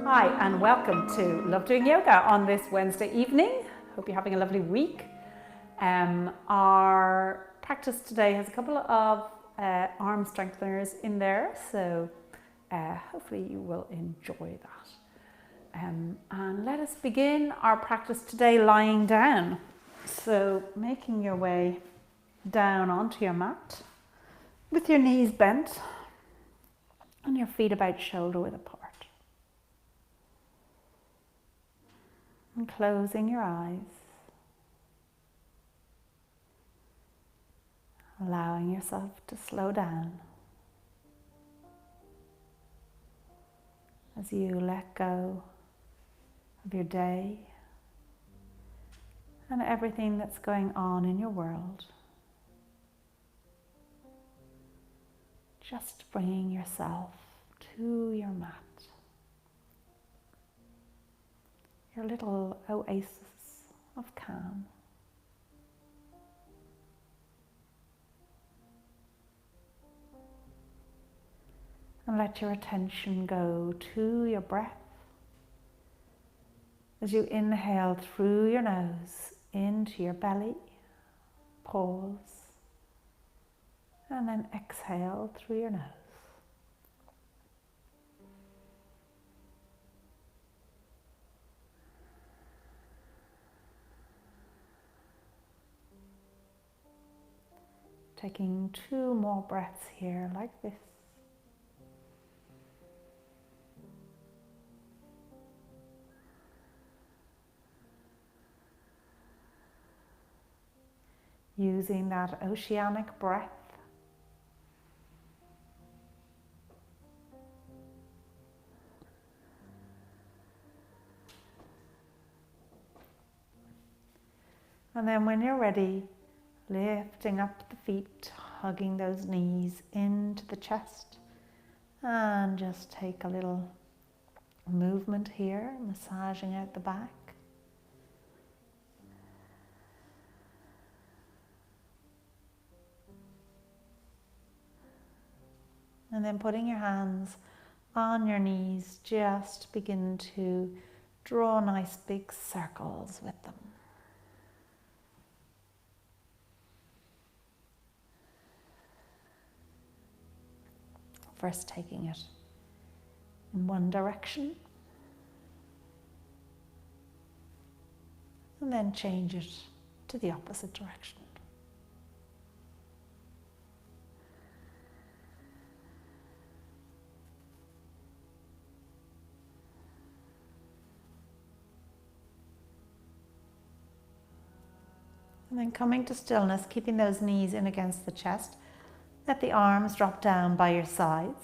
Hi and welcome to Love Doing Yoga on this Wednesday evening. Hope you're having a lovely week. Our practice today has a couple of arm strengtheners in there, so hopefully you will enjoy that. And let us begin our practice today lying down. So making your way down onto your mat with your knees bent and your feet about shoulder width apart. And closing your eyes, allowing yourself to slow down as you let go of your day and everything that's going on in your world. Just bringing yourself to your mat. Your little oasis of calm. And let your attention go to your breath as you inhale through your nose into your belly, pause, and then exhale through your nose. Taking 2 more breaths here like this. Using that oceanic breath and then when you're ready, lifting up the feet, hugging those knees into the chest, and just take a little movement here, massaging out the back. And then putting your hands on your knees, just begin to draw nice big circles with them. First taking it in one direction and then change it to the opposite direction. And then coming to stillness, keeping those knees in against the chest. Let the arms drop down by your sides.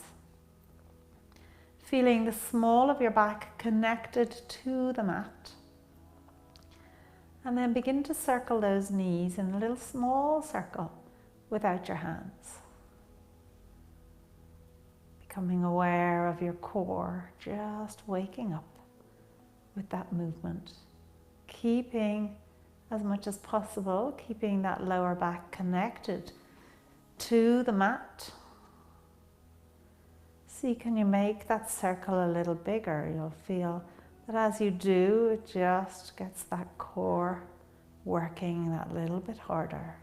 Feeling the small of your back connected to the mat. And then begin to circle those knees in a little small circle without your hands. Becoming aware of your core, just waking up with that movement. Keeping as much as possible, keeping that lower back connected to the mat. See, can you make that circle a little bigger? You'll feel that as you do, it just gets that core working that little bit harder.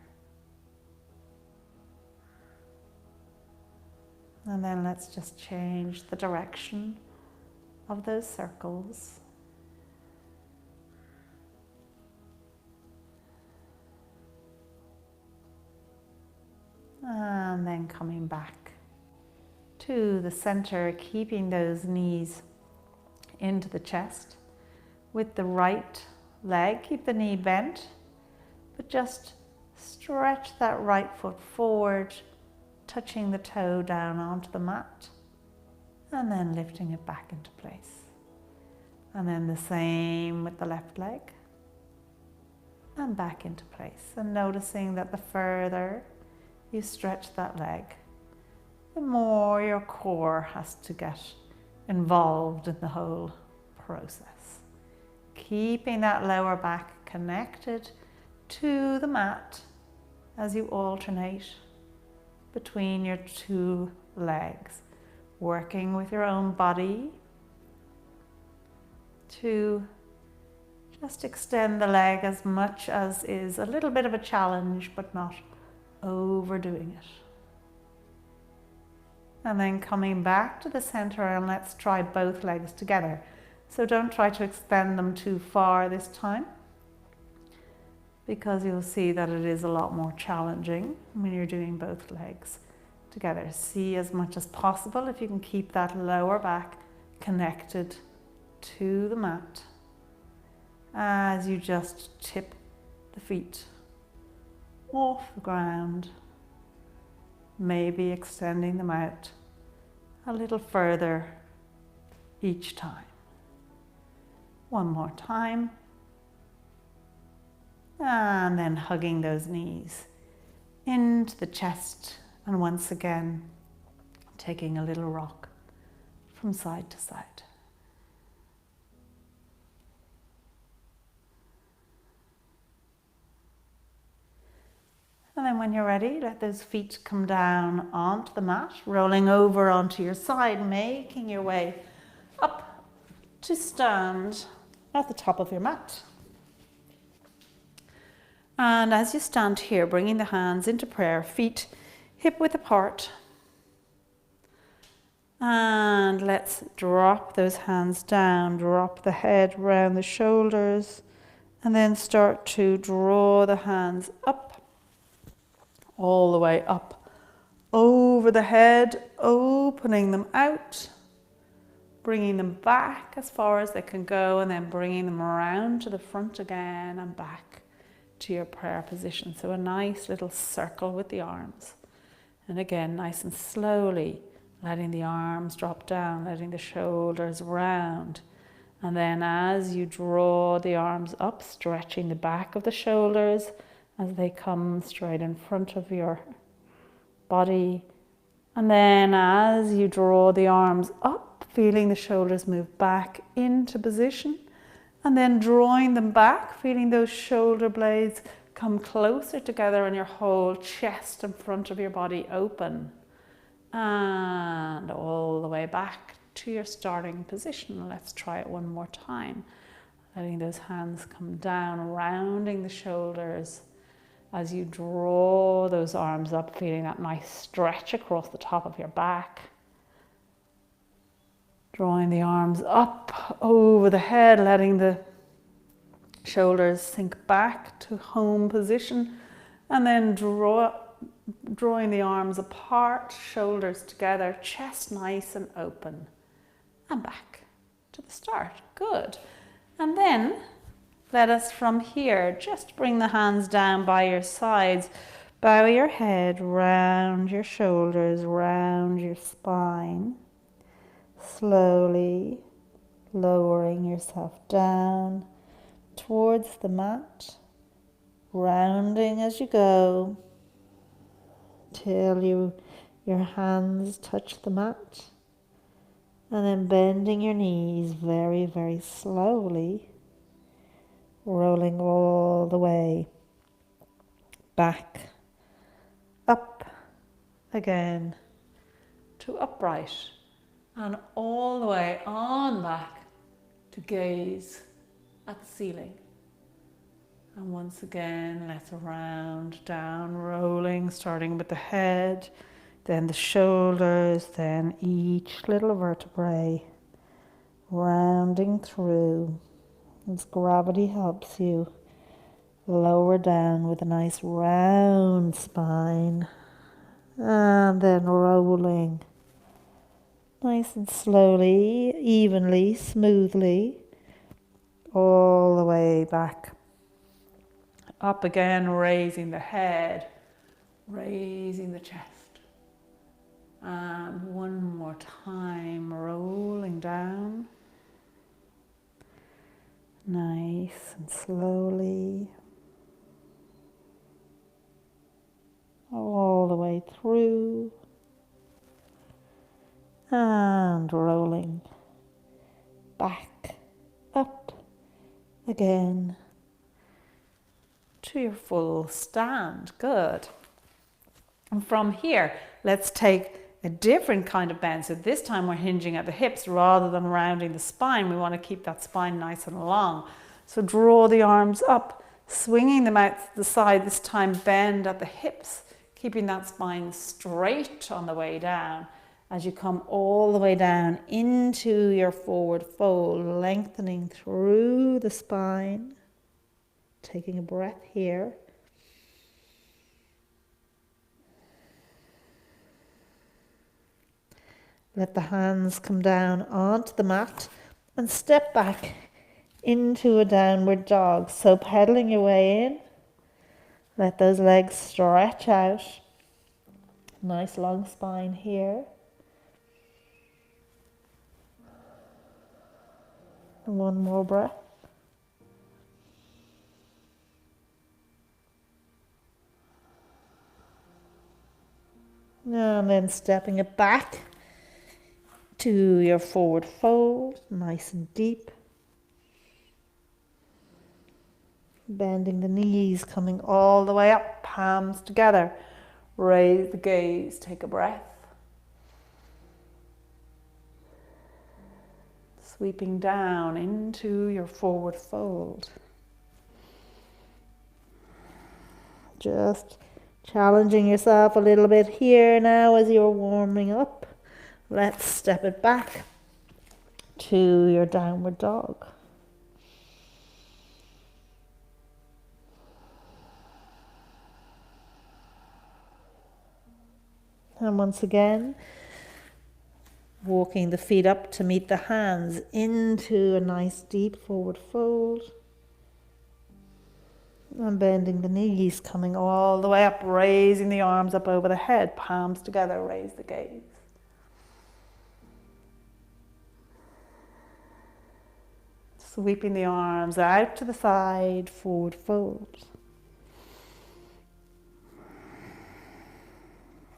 And then let's just change the direction of those circles. And then coming back to the center, keeping those knees into the chest. With the right leg, keep the knee bent, but just stretch that right foot forward, touching the toe down onto the mat, and then lifting it back into place. And then the same with the left leg, and back into place. And noticing that the further you stretch that leg, the more your core has to get involved in the whole process. Keeping that lower back connected to the mat as you alternate between your 2 legs, working with your own body to just extend the leg as much as is a little bit of a challenge, but not overdoing it. And then coming back to the center, and let's try both legs together. So don't try to extend them too far this time, because you'll see that it is a lot more challenging when you're doing both legs together. See as much as possible if you can keep that lower back connected to the mat as you just tip the feet off the ground, maybe extending them out a little further each time. One more time. And then hugging those knees into the chest, and once again taking a little rock from side to side. And then when you're ready, let those feet come down onto the mat, rolling over onto your side, making your way up to stand at the top of your mat. And as you stand here, bringing the hands into prayer, feet hip width apart. And let's drop those hands down, drop the head around the shoulders, and then start to draw the hands up, all the way up, over the head, opening them out, bringing them back as far as they can go, and then bringing them around to the front again and back to your prayer position. So a nice little circle with the arms. And again, nice and slowly, letting the arms drop down, letting the shoulders round. And then as you draw the arms up, stretching the back of the shoulders as they come straight in front of your body. And then as you draw the arms up, feeling the shoulders move back into position. And then drawing them back, feeling those shoulder blades come closer together and your whole chest and front of your body open. And all the way back to your starting position. Let's try it one more time. Letting those hands come down, rounding the shoulders as you draw those arms up, feeling that nice stretch across the top of your back. Drawing the arms up over the head, letting the shoulders sink back to home position, and then drawing the arms apart, shoulders together, chest nice and open, and back to the start. Good. And then let us from here just bring the hands down by your sides, bow your head, round your shoulders, round your spine. Slowly lowering yourself down towards the mat, rounding as you go till your hands touch the mat, and then bending your knees very, very slowly, rolling all the way back, up again to upright. And all the way on back to gaze at the ceiling. And once again, let's round down, rolling, starting with the head, then the shoulders, then each little vertebrae, rounding through as gravity helps you lower down with a nice round spine, and then rolling. Nice and slowly, evenly, smoothly, all the way back. Up again, raising the head, raising the chest. And one more time, rolling down. Nice and slowly. All the way through. And rolling back, up again to your full stand. Good. And from here, let's take a different kind of bend. So this time we're hinging at the hips rather than rounding the spine. We want to keep that spine nice and long. So draw the arms up, swinging them out to the side. This time bend at the hips, keeping that spine straight on the way down. As you come all the way down into your forward fold, lengthening through the spine, taking a breath here. Let the hands come down onto the mat and step back into a downward dog. So pedaling your way in, let those legs stretch out. Nice long spine here. And one more breath. And then stepping it back to your forward fold, nice and deep. Bending the knees, coming all the way up, palms together. Raise the gaze, take a breath. Sweeping down into your forward fold. Just challenging yourself a little bit here now as you're warming up. Let's step it back to your downward dog. And once again, walking the feet up to meet the hands into a nice deep forward fold. And bending the knees, coming all the way up, raising the arms up over the head, palms together, raise the gaze. Sweeping the arms out to the side, forward fold.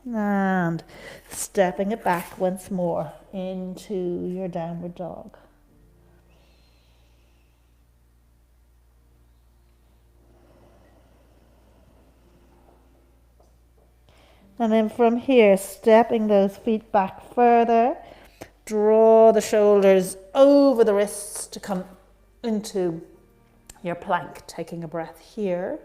And stepping it back once more into your downward dog. And then from here, stepping those feet back further, draw the shoulders over the wrists to come into your plank, taking a breath here.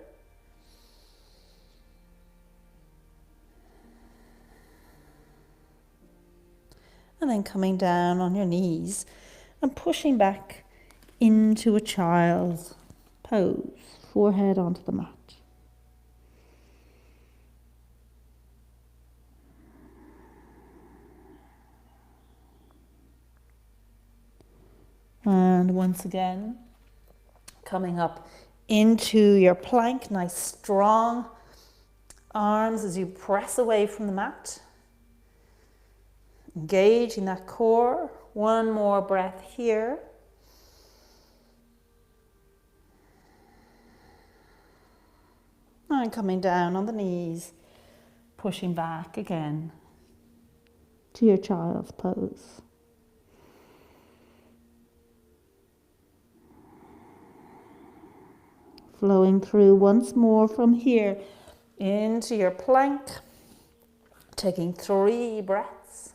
And then coming down on your knees and pushing back into a child's pose, forehead onto the mat. And once again, coming up into your plank, nice strong arms as you press away from the mat. Engaging that core. One more breath here. And coming down on the knees, pushing back again to your child's pose. Flowing through once more from here into your plank, taking 3 breaths.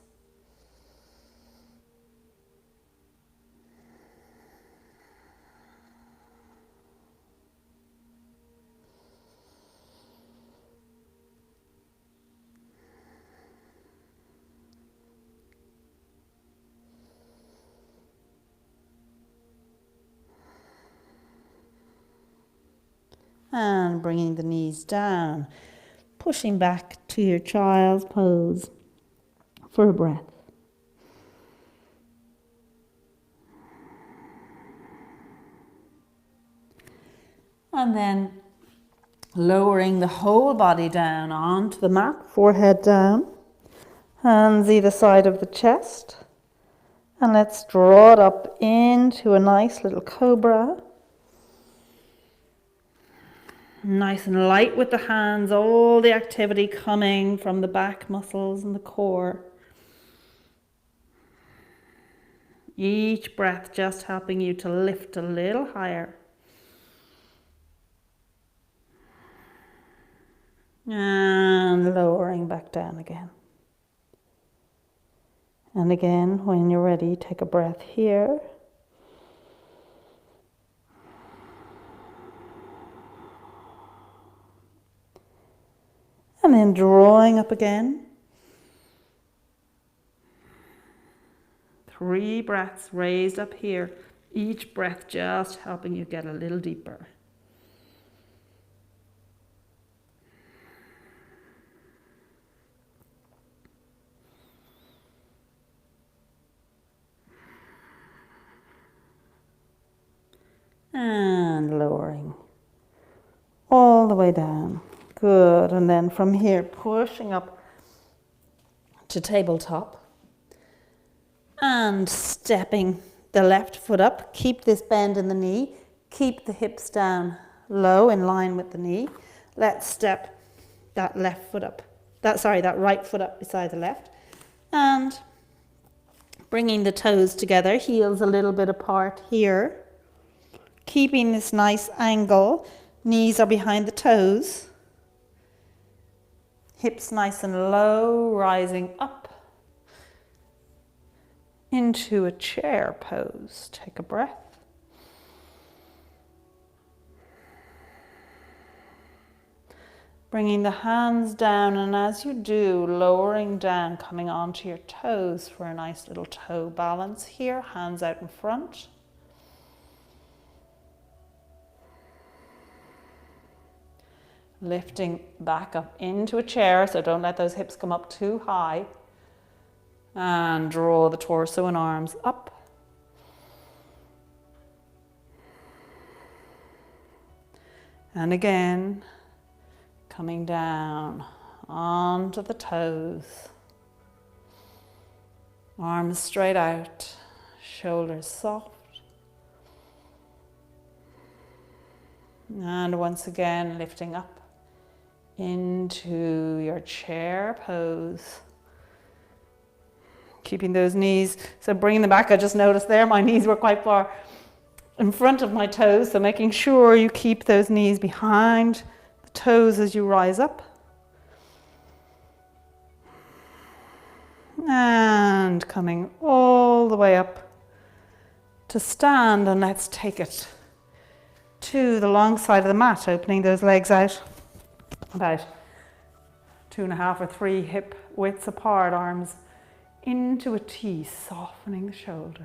And bringing the knees down, pushing back to your child's pose for a breath. And then lowering the whole body down onto the mat, forehead down, hands either side of the chest. And let's draw it up into a nice little cobra. Nice and light with the hands, all the activity coming from the back muscles and the core. Each breath just helping you to lift a little higher. And lowering back down again. And again, when you're ready, take a breath here. And then drawing up again. 3 breaths raised up here. Each breath just helping you get a little deeper. And lowering all the way down. Good. And then from here, pushing up to tabletop and stepping the left foot up. Keep this bend in the knee. Keep the hips down low in line with the knee. Let's step that left foot up. That right foot up beside the left. And bringing the toes together, heels a little bit apart here. Keeping this nice angle, knees are behind the toes. Hips nice and low, rising up into a chair pose. Take a breath. Bringing the hands down, and as you do, lowering down, coming onto your toes for a nice little toe balance here. Hands out in front. Lifting back up into a chair, so don't let those hips come up too high. And draw the torso and arms up. And again, coming down onto the toes. Arms straight out, shoulders soft. And once again, lifting up into your chair pose. Keeping those knees, so bringing them back. I just noticed there my knees were quite far in front of my toes, so making sure you keep those knees behind the toes as you rise up. And coming all the way up to stand, and let's take it to the long side of the mat, opening those legs out about 2.5 or 3 hip widths apart, arms into a T, softening the shoulders.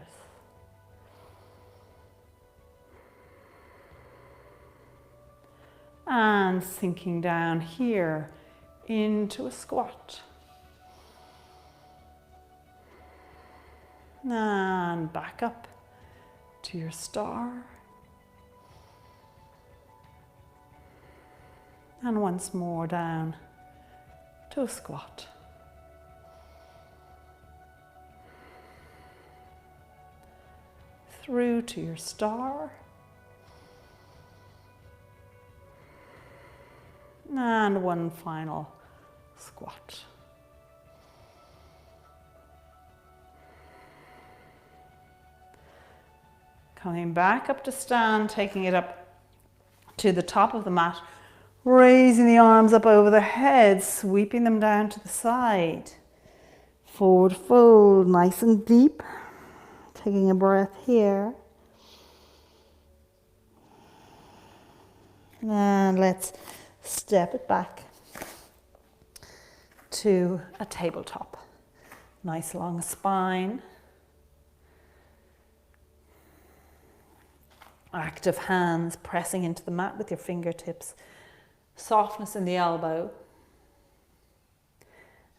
And sinking down here into a squat. And back up to your star. And once more down to a squat. Through to your star. And one final squat. Coming back up to stand, taking it up to the top of the mat, raising the arms up over the head, sweeping them down to the side. Forward fold, nice and deep. Taking a breath here. And let's step it back to a tabletop. Nice long spine. Active hands pressing into the mat with your fingertips. Softness in the elbow.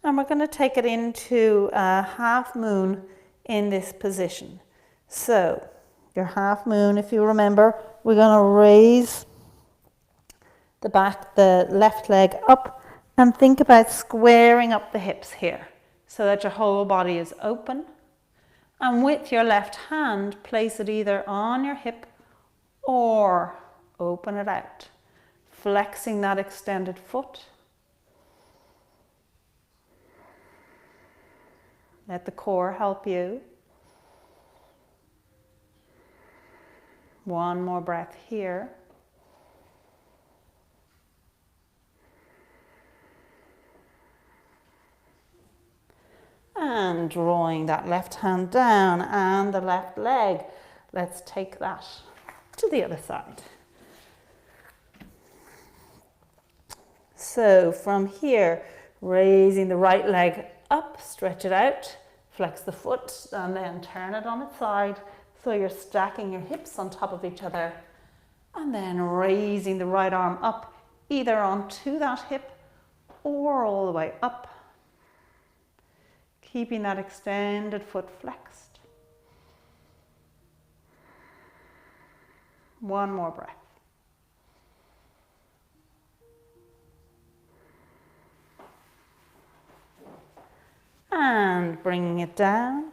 And we're going to take it into a half moon in this position. So your half moon, if you remember, we're going to raise the left leg up and think about squaring up the hips here so that your whole body is open. And with your left hand, place it either on your hip or open it out, flexing that extended foot. Let the core help you. One more breath here. And And drawing that left hand down and the left leg. Let's take that to the other side. So from here, raising the right leg up, stretch it out, flex the foot, and then turn it on its side. So you're stacking your hips on top of each other. And then raising the right arm up, either onto that hip or all the way up. Keeping that extended foot flexed. One more breath. And bringing it down,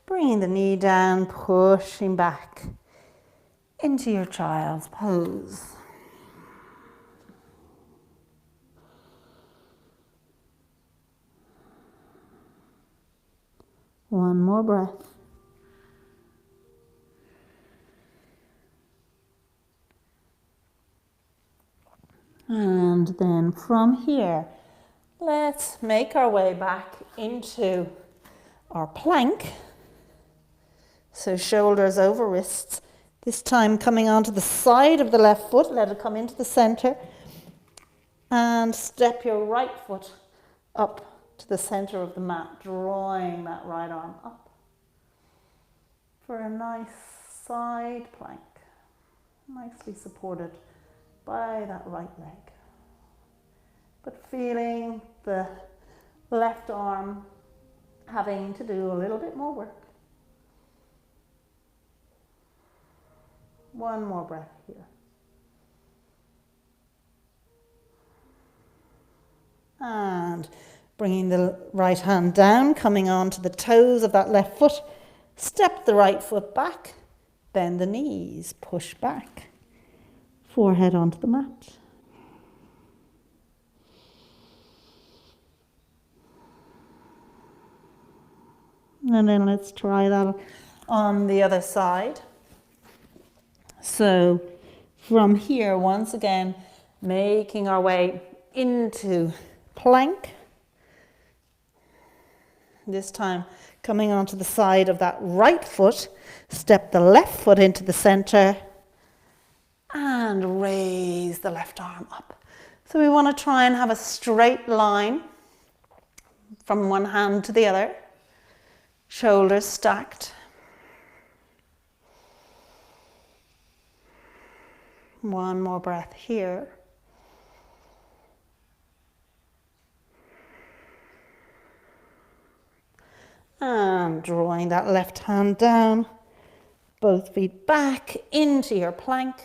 bringing the knee down, pushing back into your child's pose. One more breath. And then from here, let's make our way back into our plank. So shoulders over wrists. This time coming onto the side of the left foot, let it come into the center. And step your right foot up to the center of the mat, drawing that right arm up for a nice side plank, nicely supported by that right leg. But feeling the left arm having to do a little bit more work. One more breath here. And bringing the right hand down, coming on to the toes of that left foot. Step the right foot back, bend the knees, push back. Forehead onto the mat. And then let's try that on the other side. So from here, once again, making our way into plank. This time coming onto the side of that right foot, step the left foot into the center and raise the left arm up. So we want to try and have a straight line from one hand to the other, shoulders stacked. One more breath here. And drawing that left hand down, both feet back into your plank,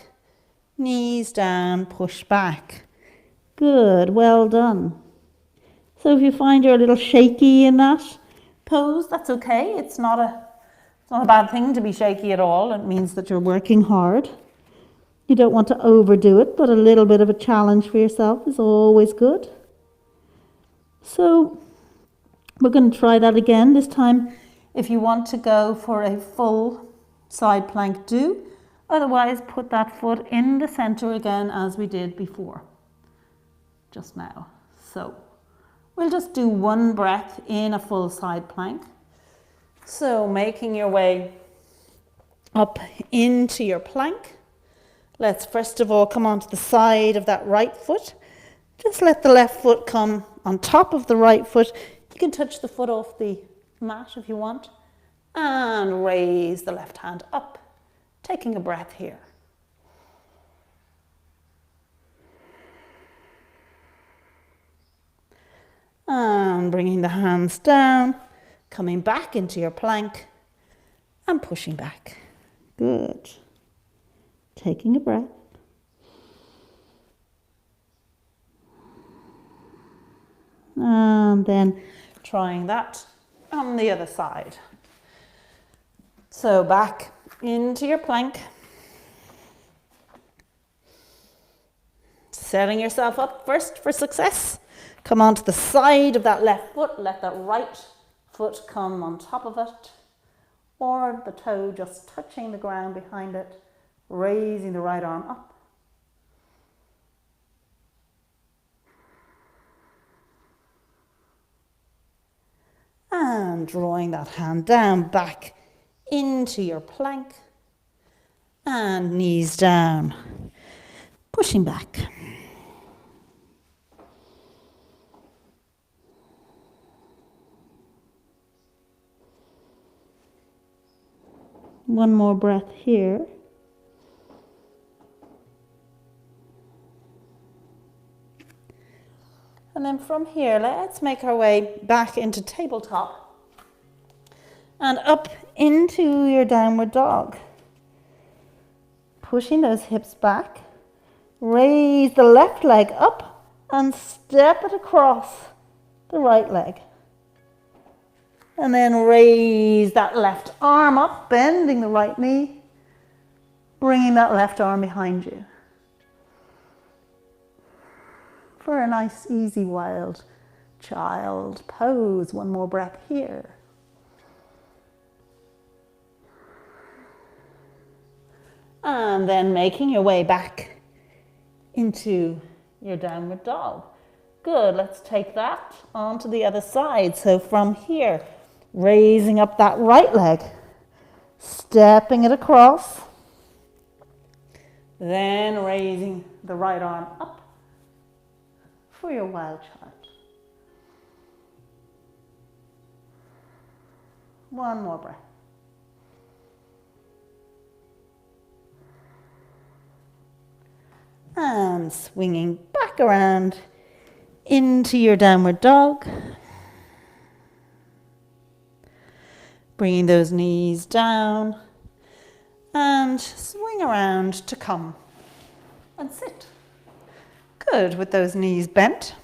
knees down, push back. Good, well done. So if you find you're a little shaky in that pose, that's okay. It's not a bad thing to be shaky at all. It means that you're working hard. You don't want to overdo it, but a little bit of a challenge for yourself is always good. So we're going to try that again. This time, if you want to go for a full side plank, do. Otherwise, put that foot in the center again as we did before, just now. So we'll just do one breath in a full side plank. So making your way up into your plank. Let's first of all come onto the side of that right foot. Just let the left foot come on top of the right foot. You can touch the foot off the mat if you want. And raise the left hand up, taking a breath here. And bringing the hands down, coming back into your plank and pushing back. Good. Taking a breath. And then trying that on the other side. So back into your plank. Setting yourself up first for success. Come onto the side of that left foot. Let that right foot come on top of it. Or the toe just touching the ground behind it. Raising the right arm up. And and drawing that hand down back into your plank and knees down, pushing back. One more breath here. And then from here, let's make our way back into tabletop and up into your downward dog. Pushing those hips back, raise the left leg up and step it across the right leg. And then raise that left arm up, bending the right knee, bringing that left arm behind you. For a nice, easy, wild child pose. One more breath here. And then making your way back into your downward dog. Good, let's take that onto the other side. So from here, raising up that right leg, stepping it across, then raising the right arm up for your wild child. One more breath. And swinging back around into your downward dog. Bringing those knees down and swing around to come and sit. Good, with those knees bent.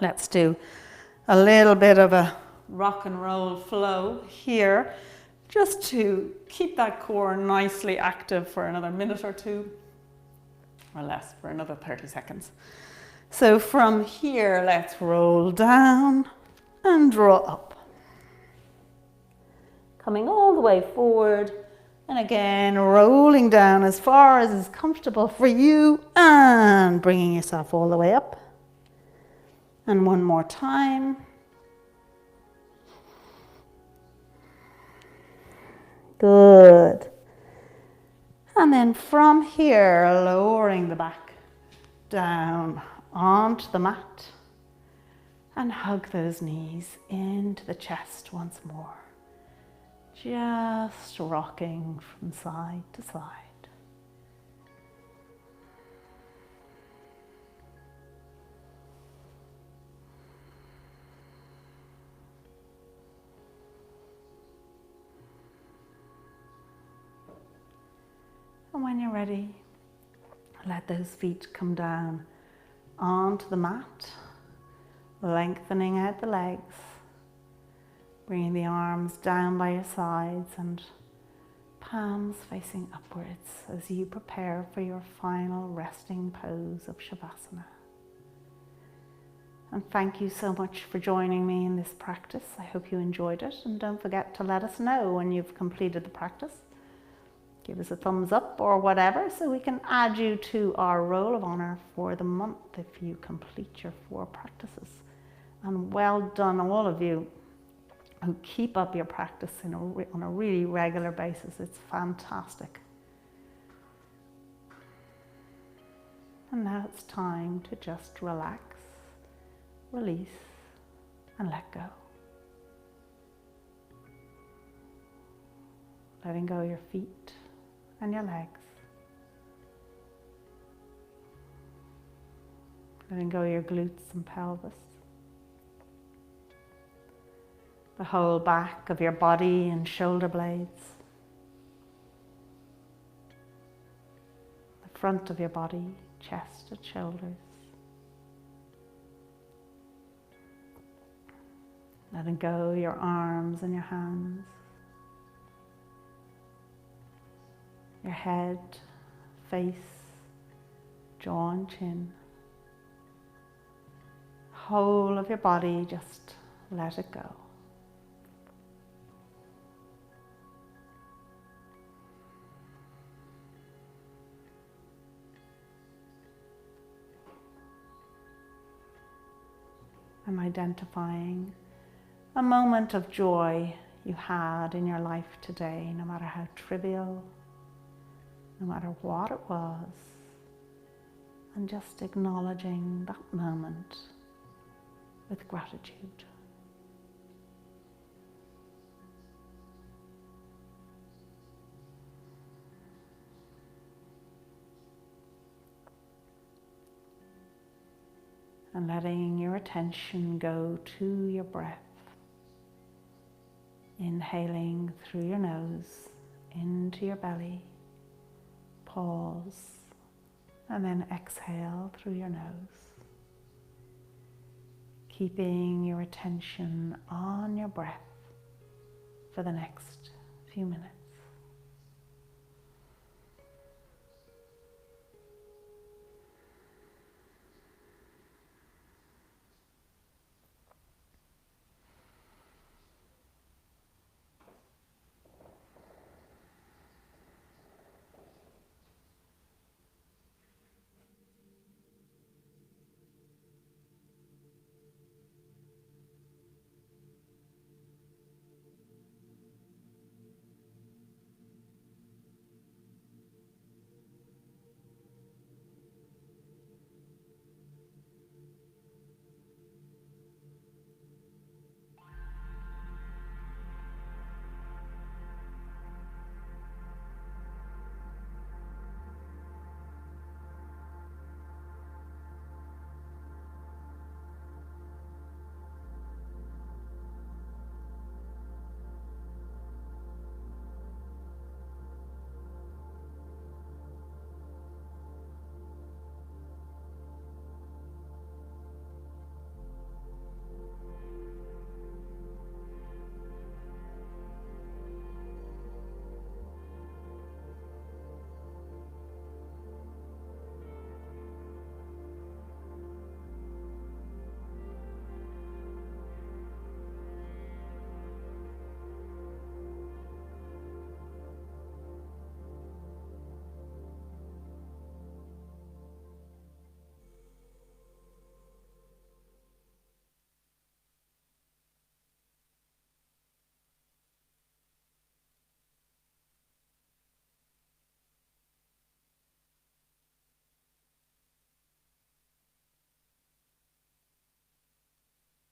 Let's do a little bit of a rock and roll flow here, just to keep that core nicely active for another minute or two, or less, for another 30 seconds. So from here, let's roll down and draw up. Coming all the way forward, and again, rolling down as far as is comfortable for you, and bringing yourself all the way up. And one more time. Good. And then from here, lowering the back down onto the mat, and hug those knees into the chest once more. Just rocking from side to side. And when you're ready, let those feet come down onto the mat, lengthening out the legs. Bringing the arms down by your sides and palms facing upwards as you prepare for your final resting pose of Shavasana. And thank you so much for joining me in this practice. I hope you enjoyed it, and don't forget to let us know when you've completed the practice. Give us a thumbs up or whatever so we can add you to our roll of honor for the month if you complete your 4 practices. And well done, all of you who keep up your practice on a really regular basis. It's fantastic. And now it's time to just relax, release, and let go. Letting go of your feet and your legs. Letting go of your glutes and pelvis. The whole back of your body and shoulder blades. The front of your body, chest and shoulders. Letting go of your arms and your hands. Your head, face, jaw and chin. Whole of your body, just let it go. I'm identifying a moment of joy you had in your life today, no matter how trivial, no matter what it was, and just acknowledging that moment with gratitude. And letting your attention go to your breath. Inhaling through your nose into your belly. Pause. And then exhale through your nose. Keeping your attention on your breath for the next few minutes.